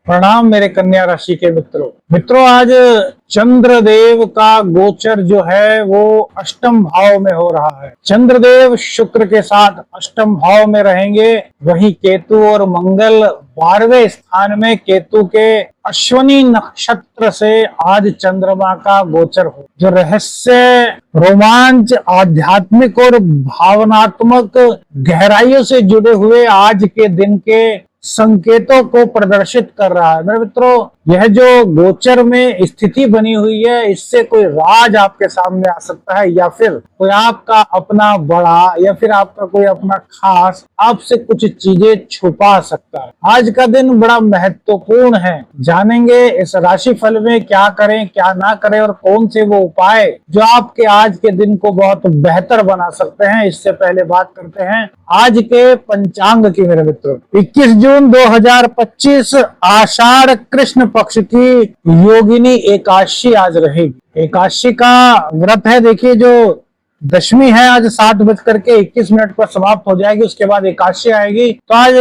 प्रणाम मेरे कन्या राशि के मित्रों आज चंद्रदेव का गोचर जो है वो अष्टम भाव में हो रहा है। चंद्रदेव शुक्र के साथ अष्टम भाव में रहेंगे। वही केतु और मंगल 12वें स्थान में केतु के अश्विनी नक्षत्र से आज चंद्रमा का गोचर हो। जो रहस्य, रोमांच, आध्यात्मिक और भावनात्मक गहराइयों से जुड़े हुए आज के दिन के संकेतों को प्रदर्शित कर रहा है। मेरे मित्रों, यह जो गोचर में स्थिति बनी हुई है, इससे कोई राज आपके सामने आ सकता है, या फिर कोई आपका अपना बड़ा या फिर आपका कोई अपना खास आपसे कुछ चीजें छुपा सकता है। आज का दिन बड़ा महत्वपूर्ण है। जानेंगे इस राशि फल में क्या करें, क्या ना करें और कौन से वो उपाय जो आपके आज के दिन को बहुत बेहतर बना सकते हैं। इससे पहले बात करते हैं आज के पंचांग की। मेरे मित्रों, 21 जून 2025 आषाढ़ कृष्ण पक्ष की योगिनी एकादशी आज रहेगी। एकादशी का व्रत है, देखिए जो दशमी है आज 7:21 पर समाप्त हो जाएगी। उसके बाद एकादशी आएगी। तो आज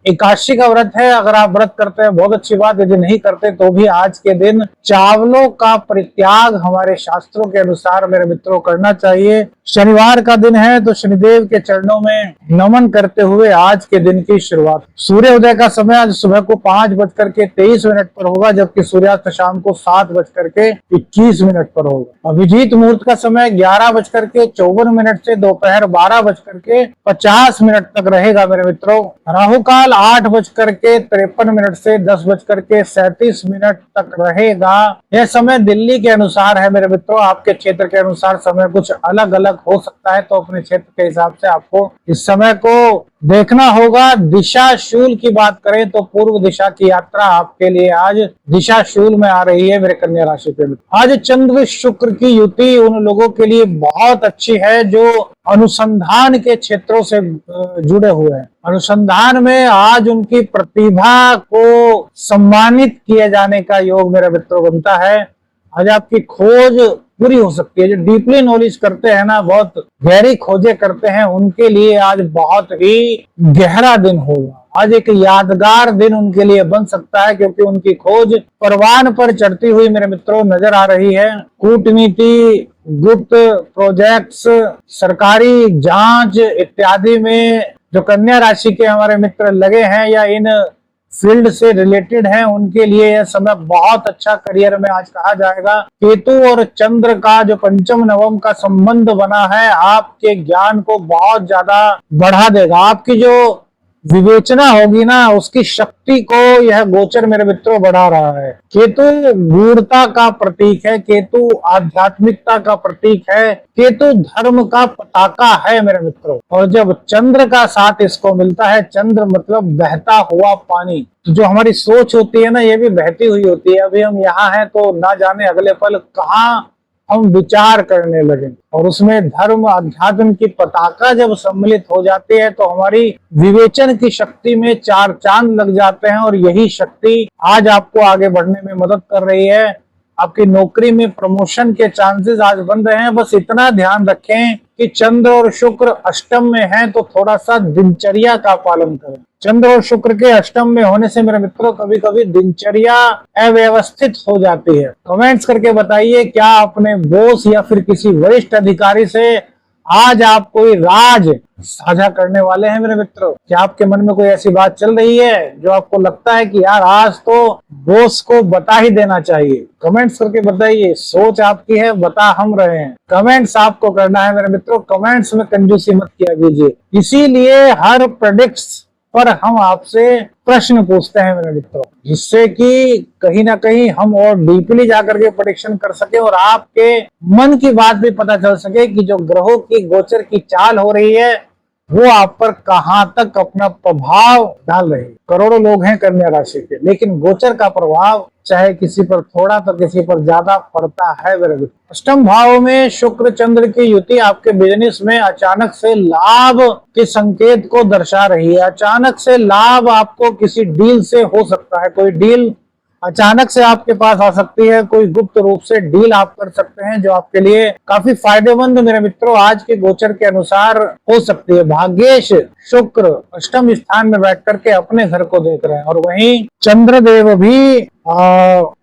एकादशी का व्रत है। अगर आप व्रत करते हैं बहुत अच्छी बात, यदि नहीं करते तो भी आज के दिन चावलों का परित्याग हमारे शास्त्रों के अनुसार मेरे मित्रों करना चाहिए। शनिवार का दिन है तो शनिदेव के चरणों में नमन करते हुए आज के दिन की शुरुआत। सूर्योदय का समय आज सुबह को 5:23 पर होगा, जबकि सूर्यास्त शाम को 7:21 पर होगा। अभिजीत मुहूर्त का समय 11:54 से दोपहर 12:50 तक रहेगा। मेरे मित्रों, राहु काल 8:53 से 10:37 तक रहेगा। यह समय दिल्ली के अनुसार है। मेरे मित्रों, आपके क्षेत्र के अनुसार समय कुछ अलग अलग हो सकता है, तो अपने क्षेत्र के हिसाब से आपको इस समय को देखना होगा। दिशा शूल की बात करें तो पूर्व दिशा की यात्रा आपके लिए आज दिशा शूल में आ रही है। मेरे कन्या राशि पे आज चंद्र शुक्र की युति उन लोगों के लिए बहुत अच्छी है जो अनुसंधान के क्षेत्रों से जुड़े हुए हैं। अनुसंधान में आज उनकी प्रतिभा को सम्मानित किए जाने का योग मेरे मित्रों बनता है। आज आपकी खोज पूरी हो सकती है। जो डीपली नॉलेज करते हैं ना, बहुत गहरी खोजें करते हैं, उनके लिए आज बहुत ही गहरा दिन होगा। आज एक यादगार दिन उनके लिए बन सकता है, क्योंकि उनकी खोज परवान पर चढ़ती हुई मेरे मित्रों नजर आ रही है। कूटनीति, गुप्त प्रोजेक्ट्स, सरकारी जांच इत्यादि में जो कन्या राशि के हमारे मित्र लगे हैं या इन फील्ड से रिलेटेड है, उनके लिए यह समय बहुत अच्छा करियर में आज कहा जाएगा। केतु और चंद्र का जो पंचम नवम का संबंध बना है, आपके ज्ञान को बहुत ज्यादा बढ़ा देगा। आपकी जो विवेचना होगी ना, उसकी शक्ति को यह गोचर मेरे मित्रों बढ़ा रहा है। केतु गूढ़ता का प्रतीक है, केतु आध्यात्मिकता का प्रतीक है, केतु धर्म का पताका है मेरे मित्रों। और जब चंद्र का साथ इसको मिलता है, चंद्र मतलब बहता हुआ पानी, तो जो हमारी सोच होती है ना, ये भी बहती हुई होती है। अभी हम यहाँ हैं तो ना जाने अगले पल कहाँ हम विचार करने लगे, और उसमें धर्म अध्यात्म की पताका जब सम्मिलित हो जाती है तो हमारी विवेचन की शक्ति में चार चांद लग जाते हैं। और यही शक्ति आज आपको आगे बढ़ने में मदद कर रही है। आपकी नौकरी में प्रमोशन के चांसेस आज बन रहे हैं। बस इतना ध्यान रखें कि चंद्र और शुक्र अष्टम में हैं, तो थोड़ा सा दिनचर्या का पालन करें। चंद्र और शुक्र के अष्टम में होने से मेरे मित्रों कभी कभी दिनचर्या अव्यवस्थित हो जाती है। कमेंट्स करके बताइए, क्या अपने बॉस या फिर किसी वरिष्ठ अधिकारी से आज आप कोई राज साझा करने वाले हैं? मेरे मित्रों, क्या आपके मन में कोई ऐसी बात चल रही है जो आपको लगता है कि यार आज तो बॉस को बता ही देना चाहिए? कमेंट्स करके बताइए। सोच आपकी है, बता हम रहे हैं। कमेंट्स आपको करना है मेरे मित्रों, कमेंट्स में कंजूसी मत किया कीजिए। इसीलिए हर प्रेडिक्ट्स पर हम आपसे प्रश्न पूछते हैं मेरे मित्रों, जिससे कि कहीं ना कहीं हम और डीपली जाकर के प्रेडिक्शन कर सके और आपके मन की बात भी पता चल सके कि जो ग्रहों की गोचर की चाल हो रही है वो आप पर कहां तक अपना प्रभाव डाल रहे हैं। करोड़ों लोग हैं कन्या राशि के, लेकिन गोचर का प्रभाव चाहे किसी पर थोड़ा तो किसी पर ज्यादा पड़ता है। अष्टम भाव में शुक्र चंद्र की युति आपके बिजनेस में अचानक से लाभ के संकेत को दर्शा रही है। अचानक से लाभ आपको किसी डील से हो सकता है। कोई डील अचानक से आपके पास आ सकती है, कोई गुप्त रूप से डील आप कर सकते हैं जो आपके लिए काफी फायदेमंद मेरे मित्रों आज के गोचर के अनुसार हो सकती है। भाग्येश शुक्र अष्टम स्थान में बैठ करके अपने घर को देख रहे हैं और वहीं चंद्रदेव भी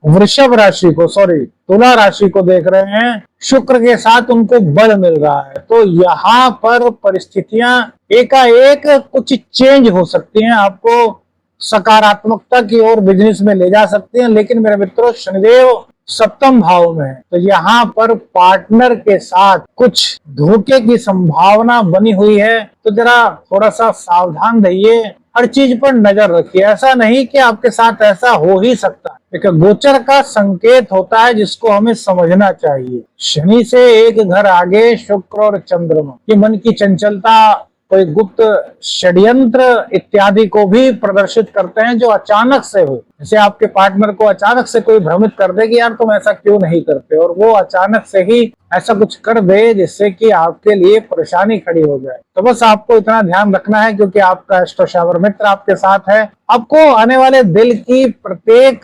वृषभ राशि को तुला राशि को देख रहे हैं। शुक्र के साथ उनको बल मिल रहा है, तो यहाँ पर परिस्थितियां एकाएक कुछ चेंज हो सकती हैं, आपको सकारात्मकता की ओर बिजनेस में ले जा सकते हैं। लेकिन मेरे मित्रों शनिदेव सप्तम भाव में है, तो यहाँ पर पार्टनर के साथ कुछ धोखे की संभावना बनी हुई है, तो जरा थोड़ा सा सावधान रहिए, हर चीज पर नजर रखिए। ऐसा नहीं कि आपके साथ ऐसा हो ही सकता है, लेकिन गोचर का संकेत होता है जिसको हमें समझना चाहिए। शनि से एक घर आगे शुक्र और चंद्रमा, ये मन की चंचलता, कोई गुप्त षड्यंत्र इत्यादि को भी प्रदर्शित करते हैं जो अचानक से हो। जैसे आपके पार्टनर को अचानक से कोई भ्रमित कर दे कि यार तुम ऐसा क्यों नहीं करते, और वो अचानक से ही ऐसा कुछ कर दे जिससे कि आपके लिए परेशानी खड़ी हो जाए। तो बस आपको इतना ध्यान रखना है, क्योंकि आपका एस्ट्रो शावर मित्र आपके साथ है, आपको आने वाले दिल की प्रत्येक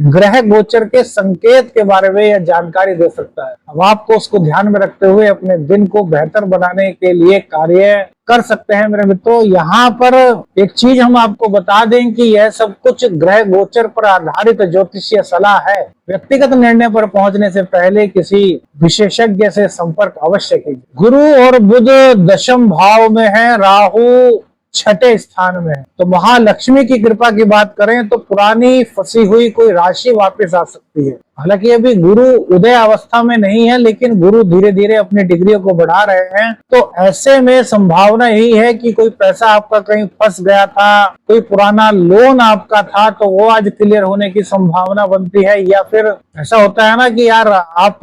ग्रह गोचर के संकेत के बारे में यह जानकारी दे सकता है। अब आपको उसको ध्यान में रखते हुए अपने दिन को बेहतर बनाने के लिए कार्य कर सकते हैं। मेरे मित्रों यहाँ पर एक चीज हम आपको बता दें कि यह सब कुछ ग्रह गोचर पर आधारित ज्योतिषीय सलाह है। व्यक्तिगत निर्णय पर पहुंचने से पहले किसी विशेषज्ञ से संपर्क अवश्य कीजिए। गुरु और बुध दशम भाव में है, राहु छठे स्थान में है। तो महालक्ष्मी की कृपा की बात करें तो पुरानी फंसी हुई कोई राशि वापस आ सकती है। हालांकि अभी गुरु उदय अवस्था में नहीं है, लेकिन गुरु धीरे धीरे अपनी डिग्रियों को बढ़ा रहे हैं, तो ऐसे में संभावना यही है कि कोई पैसा आपका कहीं फंस गया था, कोई पुराना लोन आपका था, तो वो आज क्लियर होने की संभावना बनती है। या फिर ऐसा होता है ना कि यार आप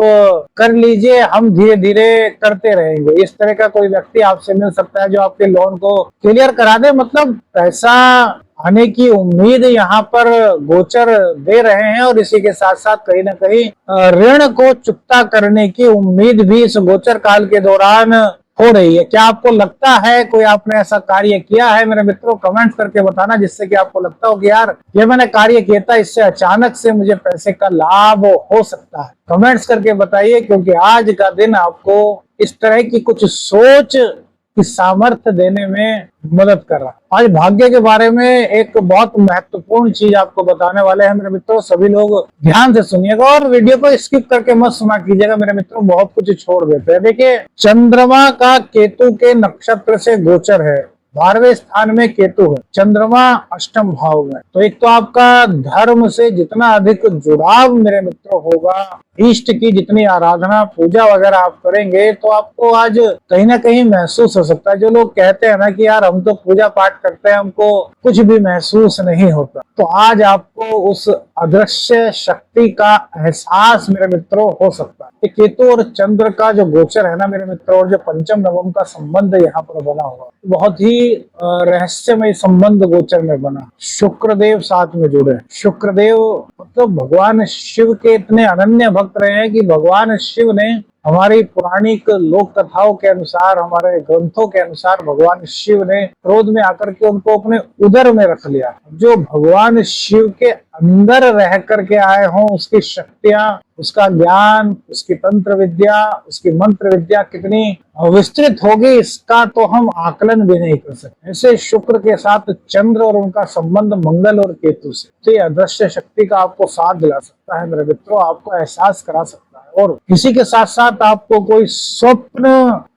कर लीजिए, हम धीरे धीरे करते रहेंगे, इस तरह का कोई व्यक्ति आपसे मिल सकता है जो आपके लोन को क्लियर करा दे। मतलब पैसा आने की उम्मीद यहाँ पर गोचर दे रहे हैं, और इसी के साथ साथ कहीं ना कहीं ऋण को चुकता करने की उम्मीद भी इस गोचर काल के दौरान हो रही है। क्या आपको लगता है कोई आपने ऐसा कार्य किया है? मेरे मित्रों कमेंट करके बताना, जिससे कि आपको लगता हो कि यार ये मैंने कार्य किया था, इससे अचानक से मुझे पैसे का लाभ हो सकता है। कमेंट्स करके बताइए, क्योंकि आज का दिन आपको इस तरह की कुछ सोच की सामर्थ्य देने में मदद कर रहा है। आज भाग्य के बारे में एक बहुत महत्वपूर्ण चीज आपको बताने वाले हैं मेरे मित्रों, सभी लोग ध्यान से सुनिएगा और वीडियो को स्किप करके मत सुना कीजिएगा मेरे मित्रों, बहुत कुछ छोड़ देते हैं। देखिए चंद्रमा का केतु के नक्षत्र से गोचर है, 12वें स्थान में केतु है, चंद्रमा अष्टम भाव में। तो एक तो आपका धर्म से जितना अधिक जुड़ाव मेरे मित्रों होगा, इष्ट की जितनी आराधना पूजा वगैरह आप करेंगे, तो आपको आज कहीं ना कहीं महसूस हो सकता है। जो लोग कहते हैं ना कि यार हम तो पूजा पाठ करते हैं, हमको कुछ भी महसूस नहीं होता, तो आज आपको उस अदृश्य शक्ति का एहसास मेरे मित्रों हो सकता है। केतु और चंद्र का जो गोचर है ना मेरे मित्रों, और जो पंचम नवम का संबंध यहाँ पर बना हुआ, बहुत ही रहस्यमय संबंध गोचर में बना। शुक्रदेव साथ में जुड़े, शुक्रदेव मतलब भगवान शिव के इतने अनन्य भक्त रहे हैं कि भगवान शिव ने हमारी पौराणिक लोक कथाओं के अनुसार, हमारे ग्रंथों के अनुसार, भगवान शिव ने क्रोध में आकर के उनको अपने उदर में रख लिया। जो भगवान शिव के अंदर रह करके आए हों, उसकी शक्तियां, उसका ज्ञान, उसकी तंत्र विद्या, उसकी मंत्र विद्या कितनी विस्तृत होगी, इसका तो हम आकलन भी नहीं कर सकते। ऐसे शुक्र के साथ चंद्र और उनका संबंध मंगल और केतु से, तो ये अदृश्य शक्ति का आपको साथ दिला सकता है मेरे मित्रों, आपको एहसास करा सकता है। और इसी के साथ साथ आपको कोई स्वप्न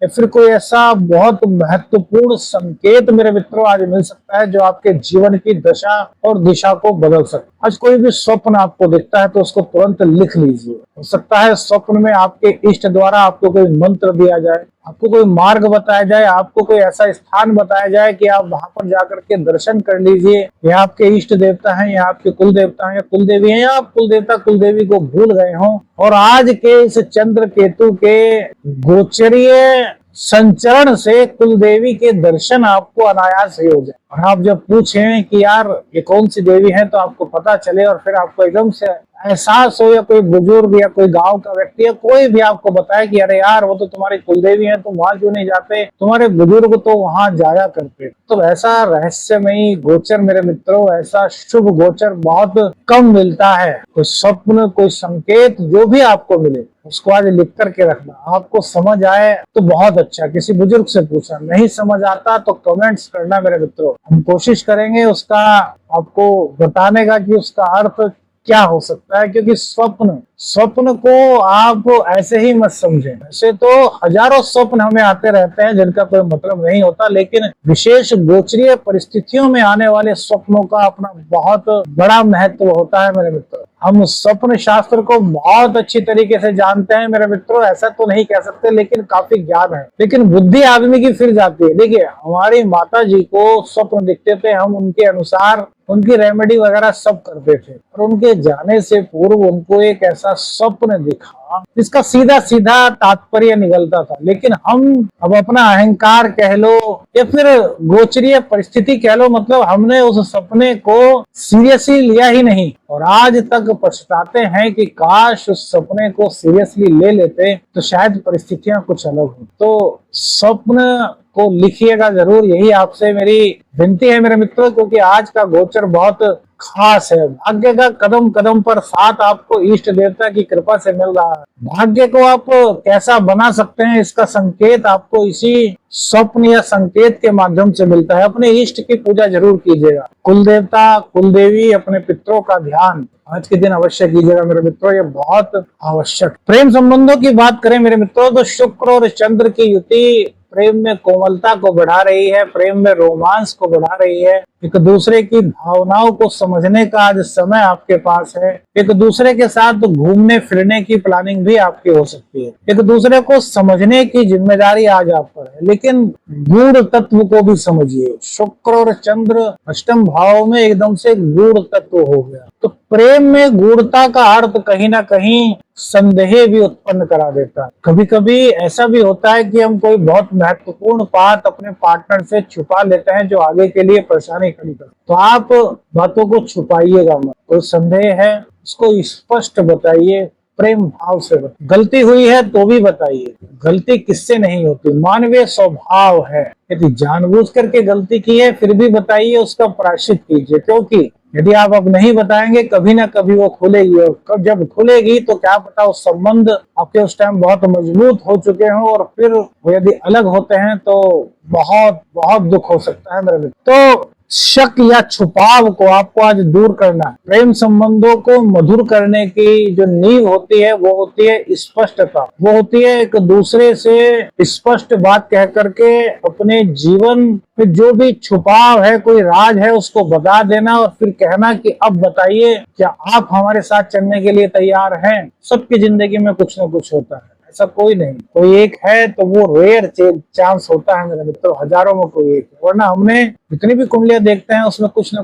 या फिर कोई ऐसा बहुत महत्वपूर्ण संकेत मेरे मित्रों आज मिल सकता है जो आपके जीवन की दशा और दिशा को बदल सकता है। आज कोई भी स्वप्न आपको दिखता है तो उसको तुरंत लिख लीजिए। हो सकता है स्वप्न में आपके इष्ट द्वारा आपको कोई मंत्र दिया जाए, आपको कोई मार्ग बताया जाए, आपको कोई ऐसा स्थान बताया जाए कि आप वहां पर जाकर के दर्शन कर लीजिए। या आपके इष्ट देवता हैं, या आपके कुल देवता हैं, या कुल देवी हैं, या आप कुल देवता कुल देवी को भूल गए हों, और आज के इस चंद्र केतु के गोचरीय संचरण से कुल देवी के दर्शन आपको अनायास ही हो जाए। और आप जब पूछें कि यार ये कौन सी देवी है, तो आपको पता चले और फिर आपको एकदम से एहसास हो, या कोई बुजुर्ग या कोई गांव का व्यक्ति या कोई भी आपको बताए कि अरे यार वो तो तुम्हारी कुलदेवी है, तुम वहां क्यों नहीं जाते, तुम्हारे बुजुर्ग तो वहां जाया करते, तो ऐसा रहस्यमयी गोचर मेरे मित्रों, ऐसा शुभ गोचर बहुत कम मिलता है। कोई स्वप्न, कोई संकेत जो भी आपको मिले उसको आज लिख करके रखना। आपको समझ आए तो बहुत अच्छा, किसी बुजुर्ग से पूछना, नहीं समझ आता तो कमेंट्स करना मेरे मित्रों। हम कोशिश करेंगे उसका आपको बताने का कि उसका अर्थ क्या हो सकता है, क्योंकि स्वप्न को आप ऐसे ही मत समझें। ऐसे तो हजारों स्वप्न हमें आते रहते हैं जिनका कोई मतलब नहीं होता, लेकिन विशेष गोचरीय परिस्थितियों में आने वाले स्वप्नों का अपना बहुत बड़ा महत्व होता है मेरे मित्रों। हम स्वप्न शास्त्र को बहुत अच्छी तरीके से जानते हैं मेरे मित्रों, ऐसा तो नहीं कह सकते, लेकिन काफी ज्ञान है। लेकिन बुद्धि आदमी की फिर जाती है। देखिए, हमारी माता जी को स्वप्न दिखते थे, हम उनके अनुसार उनकी रेमेडी वगैरह सब करते थे, और उनके जाने से पूर्व उनको एक ऐसा स्वप्न दिखा जिसका सीधा सीधा तात्पर्य निकलता था। लेकिन हम अब अपना अहंकार कह लो या फिर गोचरीय परिस्थिति कह लो, मतलब हमने उस सपने को सीरियसली लिया ही नहीं, और आज तक पछताते हैं कि काश उस सपने को सीरियसली ले लेते तो शायद परिस्थितियां कुछ अलग हो। तो स्वप्न को लिखिएगा जरूर, यही आपसे मेरी विनती है मेरे मित्रों, क्योंकि आज का गोचर बहुत खास है। भाग्य का कदम कदम पर साथ आपको इष्ट देवता की कृपा से मिल रहा है। भाग्य को आप कैसा बना सकते हैं इसका संकेत आपको इसी स्वप्न या संकेत के माध्यम से मिलता है। अपने इष्ट की पूजा जरूर कीजिएगा, कुल देवता, कुल देवी, अपने पितरों का ध्यान आज के दिन अवश्य कीजिएगा मेरे मित्रों, ये बहुत आवश्यक। प्रेम संबंधों की बात करें मेरे मित्रों तो शुक्र और चंद्र की युति प्रेम में कोमलता को बढ़ा रही है, प्रेम में रोमांस को बढ़ा रही है। एक दूसरे की भावनाओं को समझने का आज समय आपके पास है। एक दूसरे के साथ घूमने फिरने की प्लानिंग भी आपकी हो सकती है। एक दूसरे को समझने की जिम्मेदारी आज आप पर है, लेकिन गूढ़ तत्व को भी समझिए। शुक्र और चंद्र अष्टम भाव में एकदम से गूढ़ तत्व हो गया, तो प्रेम में गूढ़ता का अर्थ कहीं ना कहीं संदेह भी उत्पन्न करा देता है। कभी कभी ऐसा भी होता है कि हम कोई बहुत महत्वपूर्ण बात अपने पार्टनर से छुपा लेते हैं जो आगे के लिए परेशानी खड़ी कर। तो आप बातों को छुपाइएगा मत, कोई संदेह है उसको स्पष्ट बताइए, प्रेम भाव से बताइए। गलती हुई है तो भी बताइए, गलती किससे नहीं होती, मानवीय स्वभाव है। यदि जानबूझ करके गलती की है फिर भी बताइए, उसका प्रायश्चित कीजिए, क्योंकि यदि आप अब नहीं बताएंगे कभी ना कभी वो खुलेगी, और जब खुलेगी तो क्या पता उस संबंध आपके उस टाइम बहुत मजबूत हो चुके हों, और फिर वो यदि अलग होते हैं तो बहुत बहुत दुख हो सकता है मेरे मित्र। तो शक या छुपाव को आपको आज दूर करना है। प्रेम संबंधों को मधुर करने की जो नींव होती है वो होती है स्पष्टता, वो होती है एक दूसरे से स्पष्ट बात कह करके अपने जीवन में जो भी छुपाव है, कोई राज है, उसको बता देना और फिर कहना कि अब बताइए क्या आप हमारे साथ चलने के लिए तैयार हैं। सबकी जिंदगी में कुछ ना कुछ होता है, ऐसा कोई नहीं, कोई एक है तो वो रेयर चांस होता है मेरे मित्रों, हजारों में कोई एक, वरना हमने जितनी भी कुंडलियां देखते हैं उसमें कुछ ना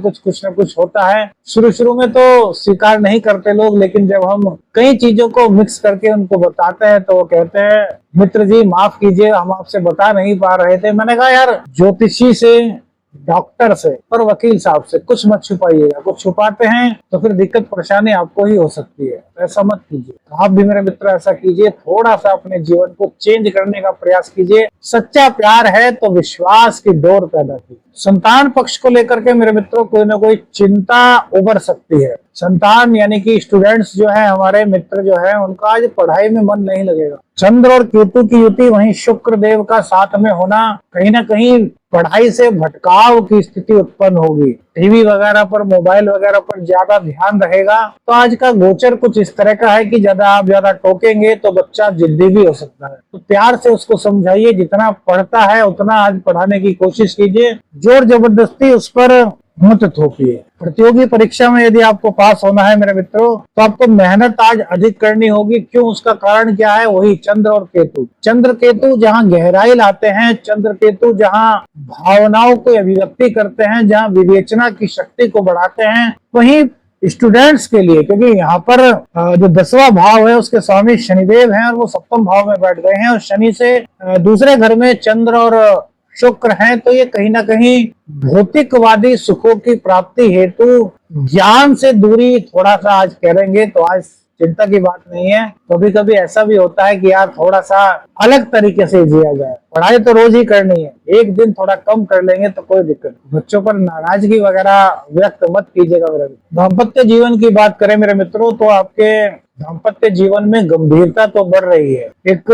कुछ होता है। शुरू में तो स्वीकार नहीं करते लोग, लेकिन जब हम कई चीजों को मिक्स करके उनको बताते हैं तो वो कहते हैं मित्र जी माफ कीजिए हम आपसे बता नहीं पा रहे थे। मैंने कहा यार ज्योतिषी से, डॉक्टर से और वकील साहब से कुछ मत छुपाइएगा, कुछ छुपाते हैं तो फिर दिक्कत परेशानी आपको ही हो सकती है, ऐसा मत कीजिए। आप भी मेरे मित्र ऐसा कीजिए, थोड़ा सा अपने जीवन को चेंज करने का प्रयास कीजिए। सच्चा प्यार है तो विश्वास की डोर पैदा कीजिए। संतान पक्ष को लेकर के मेरे मित्रों कोई ना कोई चिंता उभर सकती है। संतान यानी कि स्टूडेंट्स जो है, हमारे मित्र जो है, उनका आज पढ़ाई में मन नहीं लगेगा। चंद्र और केतु की युति, वहीं शुक्र देव का साथ में होना, कहीं ना कहीं पढ़ाई से भटकाव की स्थिति उत्पन्न होगी। टीवी वगैरह पर, मोबाइल वगैरह पर ज्यादा ध्यान रहेगा। तो आज का गोचर कुछ इस तरह का है कि आप ज्यादा टोकेंगे तो बच्चा जिद्दी भी हो सकता है। तो प्यार से उसको समझाइए, जितना पढ़ता है उतना आज पढ़ाने की कोशिश कीजिए, जोर जबरदस्ती उस पर मत थोपिए। प्रतियोगी परीक्षा में यदि आपको पास होना है मेरे मित्रों तो आपको मेहनत आज अधिक करनी होगी। क्यों? उसका कारण क्या है? वही चंद्र और केतु। चंद्र केतु जहाँ गहराई लाते हैं, चंद्र केतु जहाँ भावनाओं को अभिव्यक्ति करते हैं, जहाँ विवेचना की शक्ति को बढ़ाते हैं, वहीं स्टूडेंट्स के लिए, क्योंकि यहाँ पर जो 10वां भाव है उसके स्वामी शनिदेव हैं और वो 7वें भाव में बैठ गए हैं, और शनि से दूसरे घर में चंद्र और शुक्र हैं तो ये कहीं ना कहीं भौतिकवादी सुखों की प्राप्ति हेतु ज्ञान से दूरी थोड़ा सा आज करेंगे तो आज चिंता की बात नहीं है। कभी कभी ऐसा भी होता है कि यार थोड़ा सा अलग तरीके से जिया जाए, पढ़ाई तो रोज ही करनी है, एक दिन थोड़ा कम कर लेंगे तो कोई दिक्कत नहीं। बच्चों पर नाराजगी वगैरह व्यक्त मत कीजिएगा मेरे। दाम्पत्य जीवन की बात करें मेरे मित्रों तो आपके दाम्पत्य जीवन में गंभीरता तो बढ़ रही है। एक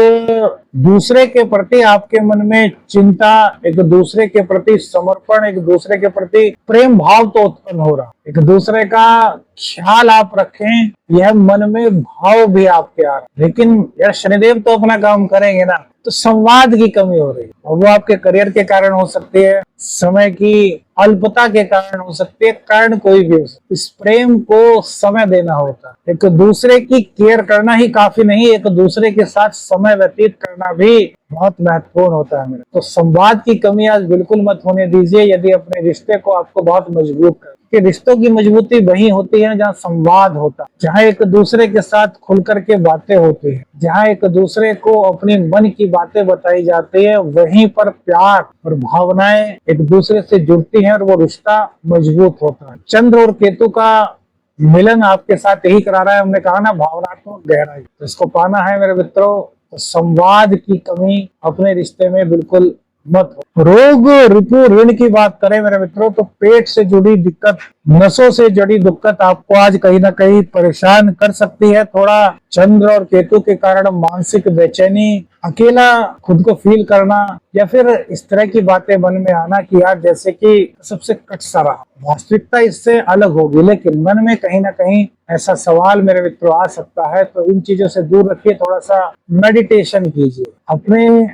दूसरे के प्रति आपके मन में चिंता, एक दूसरे के प्रति समर्पण, एक दूसरे के प्रति प्रेम भाव तो उत्पन्न हो रहा, एक दूसरे का ख्याल आप रखें, यह मन में भाव भी आपके आ रहा। लेकिन यार शनिदेव तो अपना काम करेंगे ना, तो संवाद की कमी हो रही है और वो आपके करियर के कारण हो सकती है, समय की अल्पता के कारण हो सकती है, कारण कोई भी हो सकता है। इस प्रेम को समय देना होता है, एक दूसरे की केयर करना ही काफी नहीं, एक दूसरे के साथ समय व्यतीत करना भी बहुत महत्वपूर्ण होता है मेरे। तो संवाद की कमी आज बिल्कुल मत होने दीजिए यदि अपने रिश्ते को आपको बहुत मजबूत कर कि रिश्तों की मजबूती वही होती है जहाँ संवाद होता है, जहाँ एक दूसरे के साथ खुल करके बातें होती है, जहाँ एक दूसरे को अपने मन की बातें बताई जाती है, वहीं पर प्यार और भावनाएं एक दूसरे से जुड़ती हैं और वो रिश्ता मजबूत होता है। चंद्र और केतु का मिलन आपके साथ यही करा रहा है, हमने कहा ना भावनात्मक गहराई। तो इसको पाना है मेरे मित्रों तो संवाद की कमी अपने रिश्ते में बिल्कुल मत हो। रोग रिपु ऋण की बात करें मेरे मित्रों तो पेट से जुड़ी दिक्कत, नसों से जुड़ी दिक्कत आपको आज कहीं ना कहीं परेशान कर सकती है। थोड़ा चंद्र और केतु के कारण मानसिक बेचैनी, अकेला खुद को फील करना या फिर इस तरह की बातें मन में आना कि यार जैसे कि सबसे कट सा रहा। वास्तविकता इससे अलग होगी लेकिन मन में कहीं ना कहीं ऐसा सवाल मेरे मित्रों आ सकता है। तो इन चीजों से दूर रखिए, थोड़ा सा मेडिटेशन कीजिए, अपने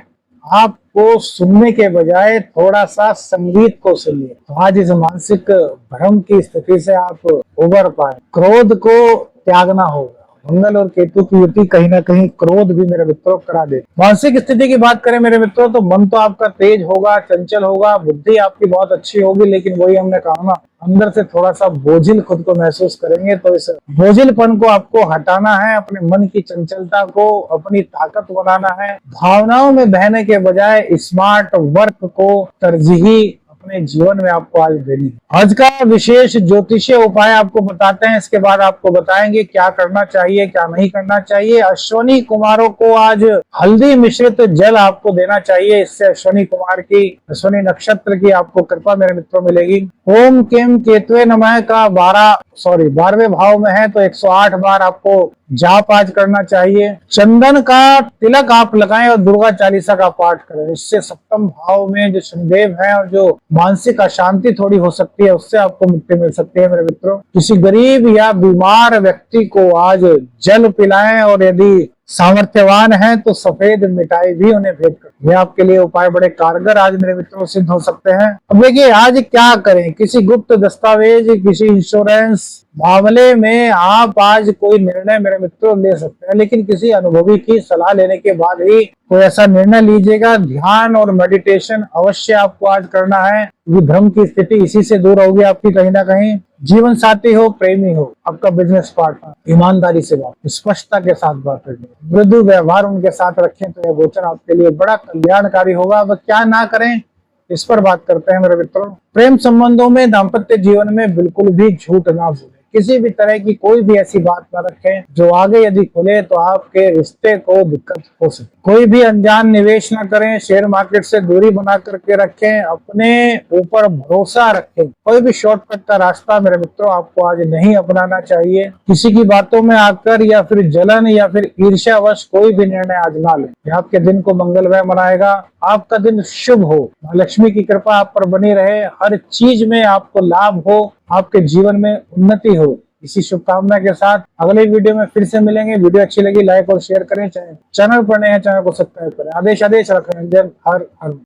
आप को सुनने के बजाय थोड़ा सा संगीत को सुनिए। तो आज इस मानसिक भ्रम की स्थिति से आप उबर पाए। क्रोध को त्यागना होगा, मंगल और केतु की युति कहीं ना कहीं क्रोध भी मेरे मित्रों करा दे। मानसिक स्थिति की बात करें मेरे मित्रों तो मन तो आपका तेज होगा, चंचल होगा, बुद्धि आपकी बहुत अच्छी होगी, लेकिन वही हमने कहा ना अंदर से थोड़ा सा बोझिल खुद को महसूस करेंगे। तो इस बोझिलपन को आपको हटाना है, अपने मन की चंचलता को अपनी ताकत बनाना है, भावनाओं में बहने के बजाय स्मार्ट वर्क को तरजीही अपने जीवन में आपको आज देनी है। आज का विशेष ज्योतिषीय उपाय आपको बताते हैं, इसके बाद आपको बताएंगे क्या करना चाहिए क्या नहीं करना चाहिए। अश्वनी कुमारों को आज हल्दी मिश्रित जल आपको देना चाहिए, इससे अश्वनी कुमार की, अश्वनी नक्षत्र की आपको कृपा मेरे मित्रों मिलेगी। ओम केम केतवे नमः का 12वें भाव में है तो 108 बार आपको जाप आज करना चाहिए। चंदन का तिलक आप लगाएं और दुर्गा चालीसा का पाठ करें, इससे सप्तम भाव में जो शनिदेव है और जो मानसिक अशांति थोड़ी हो सकती है उससे आपको मुक्ति मिल सकती है मेरे मित्रों। किसी गरीब या बीमार व्यक्ति को आज जल पिलाएं और यदि सामर्थ्यवान है तो सफेद मिठाई भी उन्हें भेंट करें। ये आपके लिए उपाय बड़े कारगर आज मेरे मित्रों सिद्ध हो सकते हैं। अब देखिए आज क्या करें, किसी गुप्त दस्तावेज, किसी इंश्योरेंस मामले में आप आज कोई निर्णय मेरे मित्रों ले सकते हैं, लेकिन किसी अनुभवी की सलाह लेने के बाद ही कोई ऐसा निर्णय लीजिएगा। ध्यान और मेडिटेशन अवश्य आपको आज करना है, भ्रम की स्थिति इसी से दूर होगी आपकी। कहीं ना कहीं जीवन साथी हो, प्रेमी हो, आपका बिजनेस पार्टनर, ईमानदारी से बात, स्पष्टता के साथ बात करनी, मृदु व्यवहार उनके साथ रखें तो यह गोचर आपके लिए बड़ा कल्याणकारी होगा। अब क्या ना करें इस पर बात करते हैं मेरे मित्रों। प्रेम संबंधों में, दाम्पत्य जीवन में बिल्कुल भी झूठ ना बोले, किसी भी तरह की कोई भी ऐसी बात न रखें जो आगे यदि खुले तो आपके रिश्ते को दिक्कत हो सके। कोई भी अनजान निवेश न करें, शेयर मार्केट से दूरी बना करके रखें, अपने ऊपर भरोसा रखें। कोई भी शॉर्टकट का रास्ता मेरे मित्रों आपको आज नहीं अपनाना चाहिए। किसी की बातों में आकर या फिर जलन या फिर ईर्ष्यावश कोई भी निर्णय आज ना लें। आपके दिन को मंगलमय बनाएगा, आपका दिन शुभ हो, लक्ष्मी की कृपा आप पर बनी रहे, हर चीज में आपको लाभ हो, आपके जीवन में उन्नति हो। इसी शुभकामना के साथ अगले वीडियो में फिर से मिलेंगे। वीडियो अच्छी लगी लाइक और शेयर करें, चैनल पर नए हैं चैनल को सब्सक्राइब करें। आदेश रखें। हर हर